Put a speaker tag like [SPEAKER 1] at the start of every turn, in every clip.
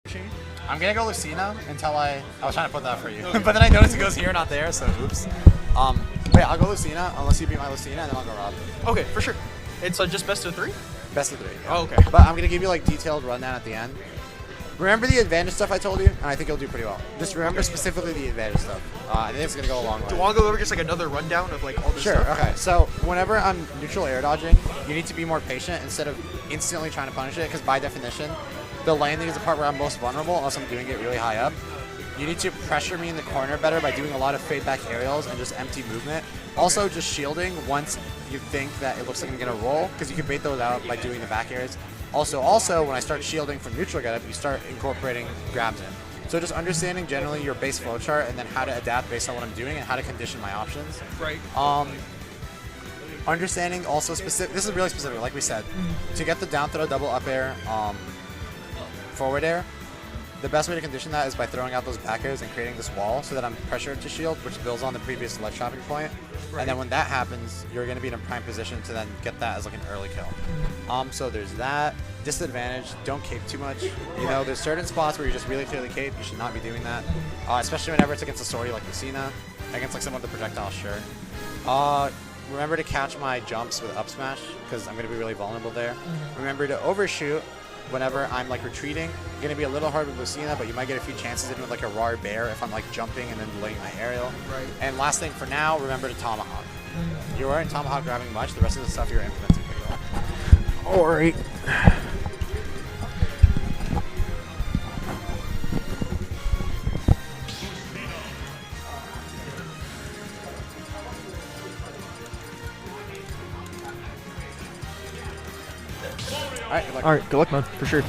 [SPEAKER 1] I'm gonna go Lucina until I was trying to put that for you, but then I noticed it goes here, not there, so oops. Wait, I'll go Lucina unless you beat my Lucina, and then I'll go Rob.
[SPEAKER 2] Okay, for sure. It's just best of 3?
[SPEAKER 1] Best of 3. Yeah.
[SPEAKER 2] Oh, okay.
[SPEAKER 1] But I'm gonna give you like detailed rundown at the end. Remember the advantage stuff I told you, and I think you'll do pretty well. Just remember specifically the advantage stuff. I think it's gonna go a long way.
[SPEAKER 2] Do you want to go over just like another rundown of like all this stuff?
[SPEAKER 1] Sure. Okay. So whenever I'm neutral air dodging, you need to be more patient instead of instantly trying to punish it, because by definition, the landing is the part where I'm most vulnerable unless I'm doing it really high up. You need to pressure me in the corner better by doing a lot of fade back aerials and just empty movement. Also, just shielding once you think that it looks like I'm gonna roll, because you can bait those out by doing the back airs. Also, when I start shielding from neutral getup, you start incorporating grabs in. So just understanding generally your base flowchart and then how to adapt based on what I'm doing and how to condition my options.
[SPEAKER 2] Right.
[SPEAKER 1] Understanding also specific. This is really specific, like we said, to get the down throw, double up air, forward air. The best way to condition that is by throwing out those back airs and creating this wall so that I'm pressured to shield, which builds on the previous ledge trapping point. Right. And then when that happens, you're going to be in a prime position to then get that as like an early kill. So there's that. Disadvantage, don't cape too much. You know, there's certain spots where you just really clearly cape. You should not be doing that. Especially whenever it's against a sortie like Lucina. Against like someone with the projectile, sure. Remember to catch my jumps with up smash, because I'm going to be really vulnerable there. Remember to overshoot whenever I'm like retreating. Going to be a little hard with Lucina, but you might get a few chances in with like a raw bear if I'm like jumping and then delaying my aerial.
[SPEAKER 2] Right.
[SPEAKER 1] And last thing for now, remember to tomahawk. You aren't tomahawk grabbing much. The rest of the stuff you're implementing pretty well. Alright. Alright, good luck.
[SPEAKER 2] Alright, good luck, man, for sure.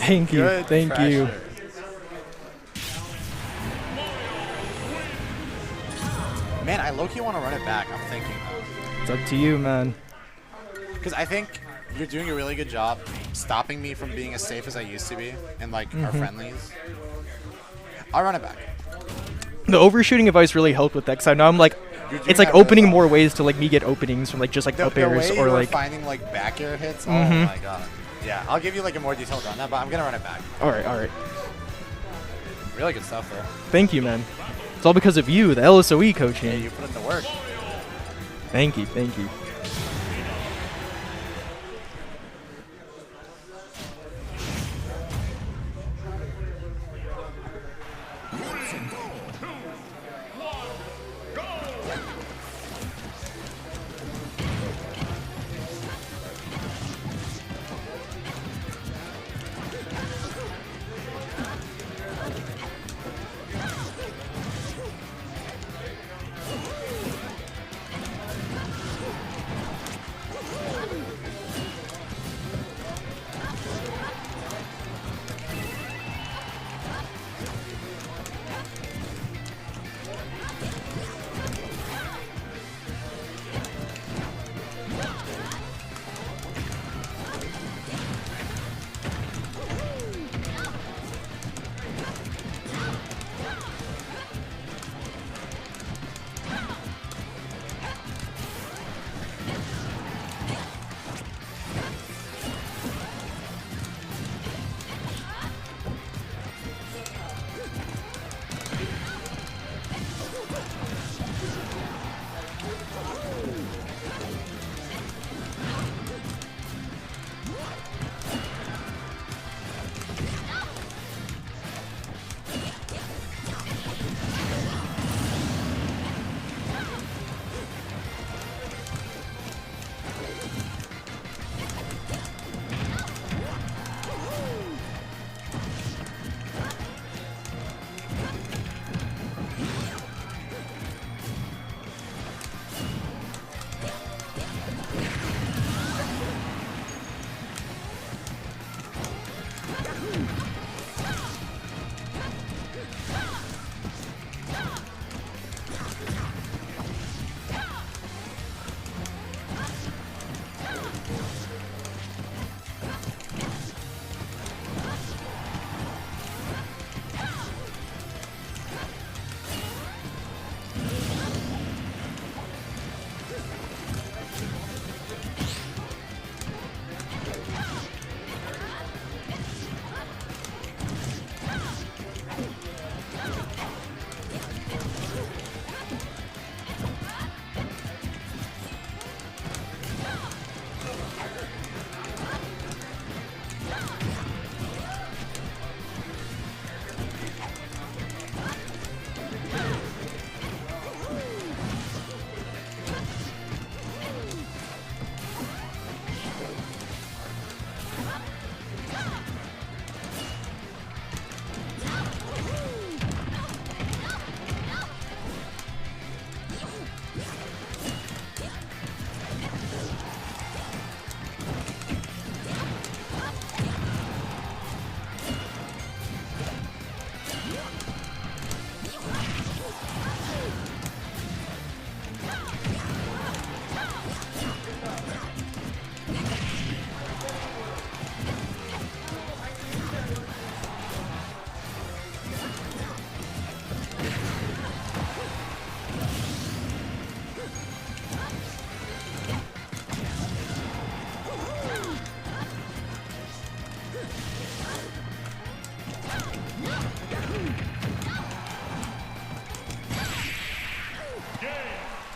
[SPEAKER 3] Thank you.
[SPEAKER 1] Good
[SPEAKER 3] Thank you.
[SPEAKER 1] pressure. Man, I low-key want to run it back. I'm thinking though.
[SPEAKER 3] It's up to you, man.
[SPEAKER 1] Because I think you're doing a really good job stopping me from being as safe as I used to be in like our friendlies. I'll run it back.
[SPEAKER 3] The overshooting advice really helped with that, because I know I'm like,
[SPEAKER 1] You're doing
[SPEAKER 3] it's like
[SPEAKER 1] that really
[SPEAKER 3] opening
[SPEAKER 1] well.
[SPEAKER 3] more ways to like me get openings from like just like up
[SPEAKER 1] The
[SPEAKER 3] airs
[SPEAKER 1] way
[SPEAKER 3] or
[SPEAKER 1] you were
[SPEAKER 3] like.
[SPEAKER 1] finding like back air hits. Oh my god. Yeah, I'll give you like a more detailed rundown, but I'm gonna run it back.
[SPEAKER 3] All right.
[SPEAKER 1] Really good stuff there.
[SPEAKER 3] Thank you, man. It's all because of you, the LSOE
[SPEAKER 1] Yeah,
[SPEAKER 3] coaching.
[SPEAKER 1] you put in the work.
[SPEAKER 3] Thank you.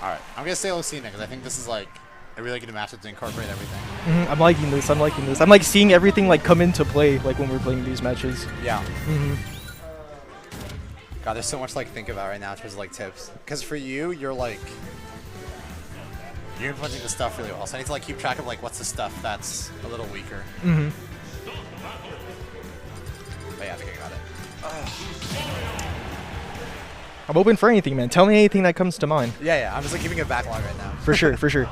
[SPEAKER 1] Alright, I'm gonna say Lucina because I think this is like a really good matchup to incorporate everything.
[SPEAKER 3] I'm liking this. I'm like seeing everything like come into play like when we're playing these matches.
[SPEAKER 1] Yeah. God, there's so much to like think about right now in terms of like tips. Because for you, you're like you're implementing the stuff really well. So I need to like keep track of like what's the stuff that's a little weaker. But yeah, I think I got it.
[SPEAKER 3] I'm open for anything, man. Tell me anything that comes to mind.
[SPEAKER 1] Yeah, I'm just like keeping a backlog right now.
[SPEAKER 3] For sure, for sure.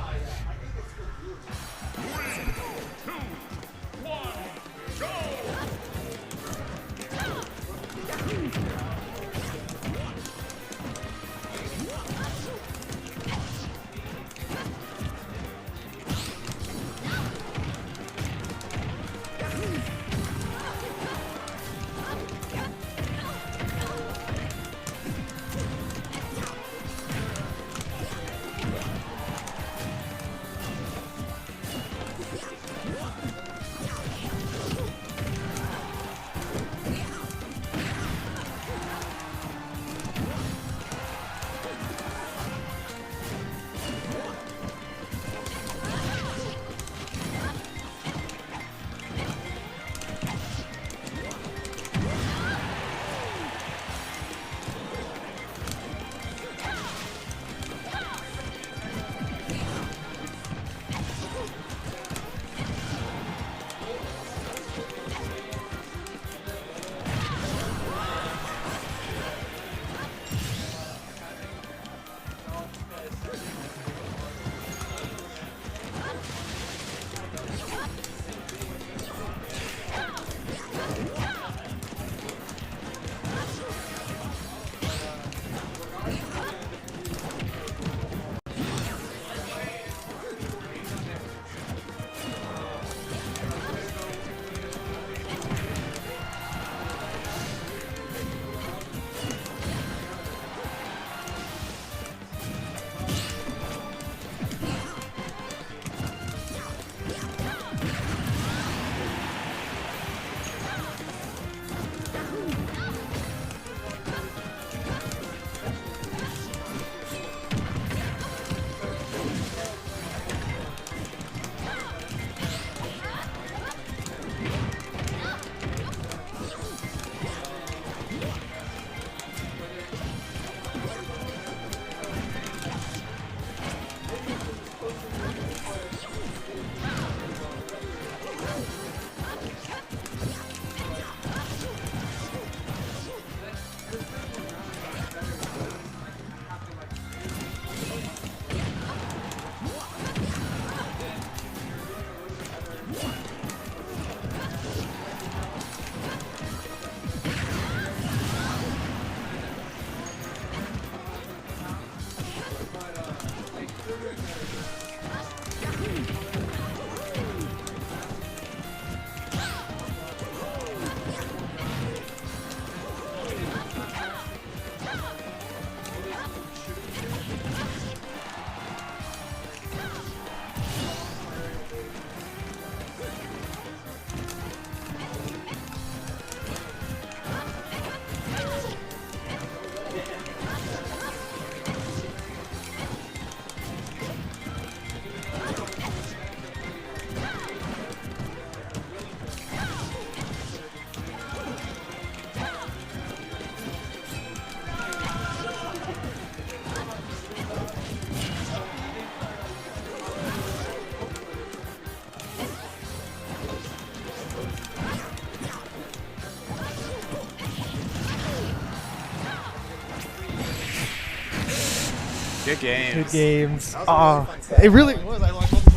[SPEAKER 1] Good games.
[SPEAKER 3] Good games. Ah, it really was.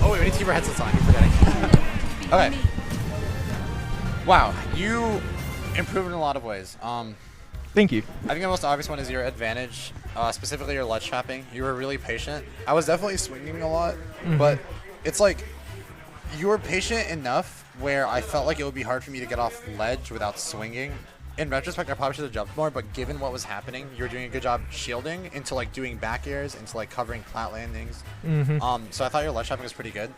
[SPEAKER 1] Oh, wait, we need to keep our headsets on. I keep forgetting. Okay. Wow, you improved in a lot of ways.
[SPEAKER 3] Thank you.
[SPEAKER 1] I think the most obvious one is your advantage, specifically your ledge trapping. You were really patient. I was definitely swinging a lot, but it's like you were patient enough where I felt like it would be hard for me to get off ledge without swinging. In retrospect, I probably should have jumped more, but given what was happening, you were doing a good job shielding into like doing back airs, into like covering flat landings. So I thought your ledge trapping was pretty good.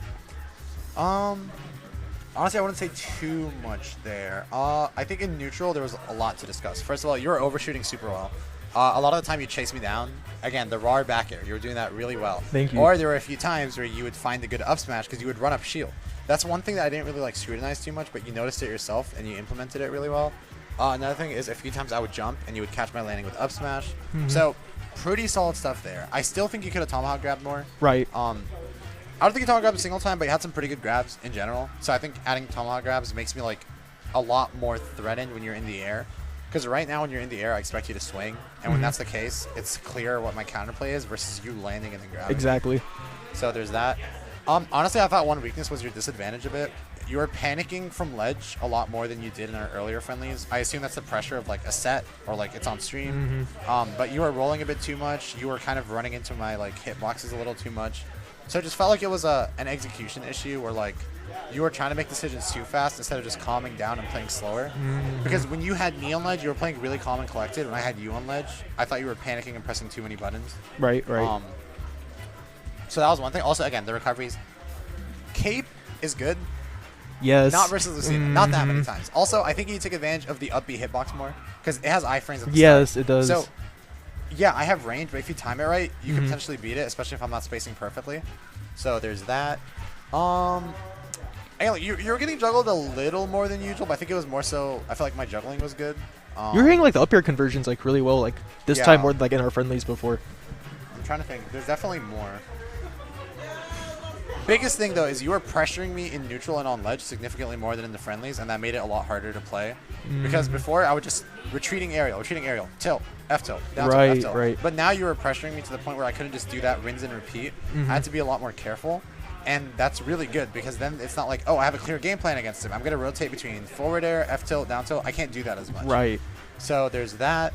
[SPEAKER 1] Honestly, I wouldn't say too much there. I think in neutral, there was a lot to discuss. First of all, you were overshooting super well. A lot of the time, you chased me down. Again, the raw back air, you were doing that really well.
[SPEAKER 3] Thank you.
[SPEAKER 1] Or there were a few times where you would find the good up smash because you would run up shield. That's one thing that I didn't really like scrutinize too much, but you noticed it yourself and you implemented it really well. Another thing is a few times I would jump and you would catch my landing with up smash. So pretty solid stuff there. I still think you could have tomahawk grabbed more.
[SPEAKER 3] Right.
[SPEAKER 1] I don't think you tomahawk grabbed a single time, but you had some pretty good grabs in general. So I think adding tomahawk grabs makes me like a lot more threatened when you're in the air. Because right now when you're in the air, I expect you to swing. And when that's the case, it's clear what my counterplay is versus you landing and then grabbing.
[SPEAKER 3] Exactly.
[SPEAKER 1] So there's that. Honestly, I thought one weakness was your disadvantage a bit. You were panicking from ledge a lot more than you did in our earlier friendlies. I assume that's the pressure of like a set or like it's on stream. But you were rolling a bit too much. You were kind of running into my like hitboxes a little too much. So it just felt like it was an execution issue where like you were trying to make decisions too fast instead of just calming down and playing slower. Because when you had me on ledge, you were playing really calm and collected. When I had you on ledge, I thought you were panicking and pressing too many buttons.
[SPEAKER 3] Right.
[SPEAKER 1] So that was one thing. Also, again, the recoveries. Cape is good.
[SPEAKER 3] Yes.
[SPEAKER 1] Not versus Lucina. Not that many times. Also, I think you take advantage of the up B hitbox more because it has iframes at the
[SPEAKER 3] Yes,
[SPEAKER 1] start.
[SPEAKER 3] it does.
[SPEAKER 1] So, yeah, I have range, but if you time it right, you can potentially beat it, especially if I'm not spacing perfectly. So there's that. Anyway, you were getting juggled a little more than usual, but I think it was more so. I feel like my juggling was good.
[SPEAKER 3] You're hitting like the up air conversions like really well, like this
[SPEAKER 1] Yeah.
[SPEAKER 3] time more than like in our friendlies before.
[SPEAKER 1] I'm trying to think. There's definitely more. Biggest thing though is you were pressuring me in neutral and on ledge significantly more than in the friendlies, and that made it a lot harder to play. Because before I would just retreating aerial, tilt, F tilt, down tilt, F tilt.
[SPEAKER 3] Right.
[SPEAKER 1] But now you were pressuring me to the point where I couldn't just do that rinse and repeat. I had to be a lot more careful, and that's really good because then it's not like, oh, I have a clear game plan against him. I'm gonna rotate between forward air, F tilt, down tilt. I can't do that as much.
[SPEAKER 3] Right.
[SPEAKER 1] So there's that.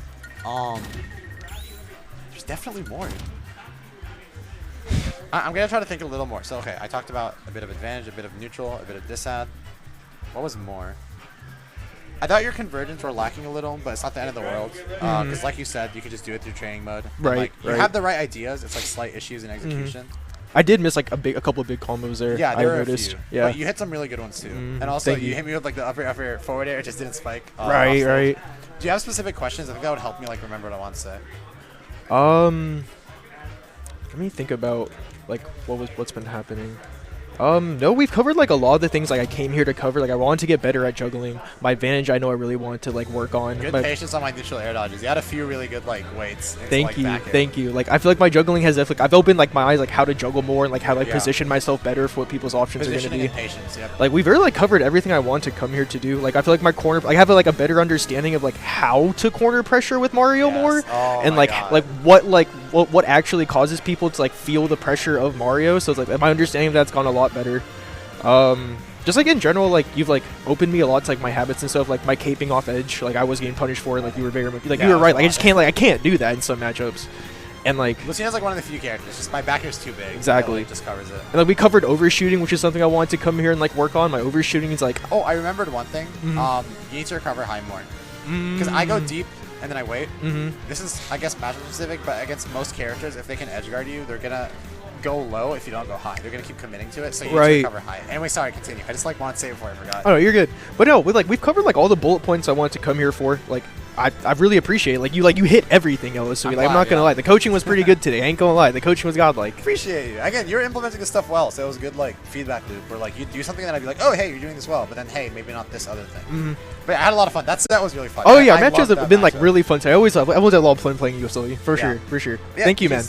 [SPEAKER 1] There's definitely more. I'm going to try to think a little more. So, okay, I talked about a bit of advantage, a bit of neutral, a bit of disad. What was more? I thought your convergence were lacking a little, but it's not the end of the world. Because like you said, you could just do it through training mode. And,
[SPEAKER 3] Right,
[SPEAKER 1] like, you
[SPEAKER 3] right.
[SPEAKER 1] have the right ideas. It's like slight issues in execution.
[SPEAKER 3] I did miss like a couple of big combos there.
[SPEAKER 1] Yeah,
[SPEAKER 3] I
[SPEAKER 1] there were
[SPEAKER 3] noticed.
[SPEAKER 1] a few.
[SPEAKER 3] Yeah.
[SPEAKER 1] But you hit some really good ones, too. And also,
[SPEAKER 3] Thank
[SPEAKER 1] you
[SPEAKER 3] you.
[SPEAKER 1] hit me with like the upper forward air. It just didn't spike.
[SPEAKER 3] Right.
[SPEAKER 1] offstage.
[SPEAKER 3] Right.
[SPEAKER 1] Do you have specific questions? I think that would help me like remember what I want to say.
[SPEAKER 3] Let me think about like what's been happening. No, we've covered like a lot of the things like I came here to cover. Like I wanted to get better at juggling. My advantage, I know I really wanted to like work on.
[SPEAKER 1] Good patience on my neutral air dodges. You had a few really good like weights. into,
[SPEAKER 3] Thank
[SPEAKER 1] like,
[SPEAKER 3] you,
[SPEAKER 1] back air.
[SPEAKER 3] thank you. Like I feel like my juggling has definitely. I've opened like my eyes like how to juggle more and like how to like
[SPEAKER 1] Yeah.
[SPEAKER 3] position myself better for what people's options are going to
[SPEAKER 1] Positioning
[SPEAKER 3] be.
[SPEAKER 1] and patience. Yep.
[SPEAKER 3] Like we've really like covered everything I want to come here to do. Like I feel like my corner, I have like a better understanding of like how to corner pressure with Mario
[SPEAKER 1] Yes.
[SPEAKER 3] more,
[SPEAKER 1] Oh
[SPEAKER 3] and
[SPEAKER 1] my
[SPEAKER 3] like
[SPEAKER 1] God.
[SPEAKER 3] what actually causes people to like feel the pressure of Mario. So it's like my understanding of that's gone a lot better. Just like in general, like you've like opened me a lot to like my habits and stuff, like my caping off edge, like I was getting punished for, and like you were very much like
[SPEAKER 1] Yeah,
[SPEAKER 3] you were right,
[SPEAKER 1] that's
[SPEAKER 3] like I
[SPEAKER 1] a
[SPEAKER 3] just
[SPEAKER 1] lot.
[SPEAKER 3] can't like I can't do that in some matchups, and like
[SPEAKER 1] Lucina's like one of the few characters. Just my back air's too big.
[SPEAKER 3] Exactly.
[SPEAKER 1] That, like, just covers it.
[SPEAKER 3] and like we covered overshooting, which is something I wanted to come here and like work on. My overshooting is like
[SPEAKER 1] Oh, I remembered one thing. You need to recover high more. Because I go deep and then I wait. This is, I guess, matchup specific, but against most characters, if they can edge guard you, they're gonna go low if you don't go high. They're gonna keep committing to it, so you need to
[SPEAKER 3] Right.
[SPEAKER 1] recover high. Anyway, sorry, continue. I just like want to say it before I forgot.
[SPEAKER 3] Oh no, you're good. But no, we've covered like all the bullet points I wanted to come here for. Like I really appreciate it. Like you hit everything, LSOE.
[SPEAKER 1] I'm
[SPEAKER 3] Like I'm
[SPEAKER 1] glad,
[SPEAKER 3] not gonna
[SPEAKER 1] yeah.
[SPEAKER 3] lie, the coaching was pretty good today. I ain't gonna lie, the coaching was godlike.
[SPEAKER 1] Appreciate you. Again, you're implementing this stuff well, so it was a good like feedback loop where like you do something and I'd be like, oh hey, you're doing this well, but then hey, maybe not this other thing. But I had a lot of fun. That was really fun.
[SPEAKER 3] Oh yeah,
[SPEAKER 1] I
[SPEAKER 3] matches
[SPEAKER 1] loved
[SPEAKER 3] have
[SPEAKER 1] that
[SPEAKER 3] been like
[SPEAKER 1] matchup.
[SPEAKER 3] really fun. So I always had a lot of fun playing USOE for
[SPEAKER 1] Yeah.
[SPEAKER 3] sure, for sure.
[SPEAKER 1] Yeah,
[SPEAKER 3] Thank you,
[SPEAKER 1] cheers.
[SPEAKER 3] man.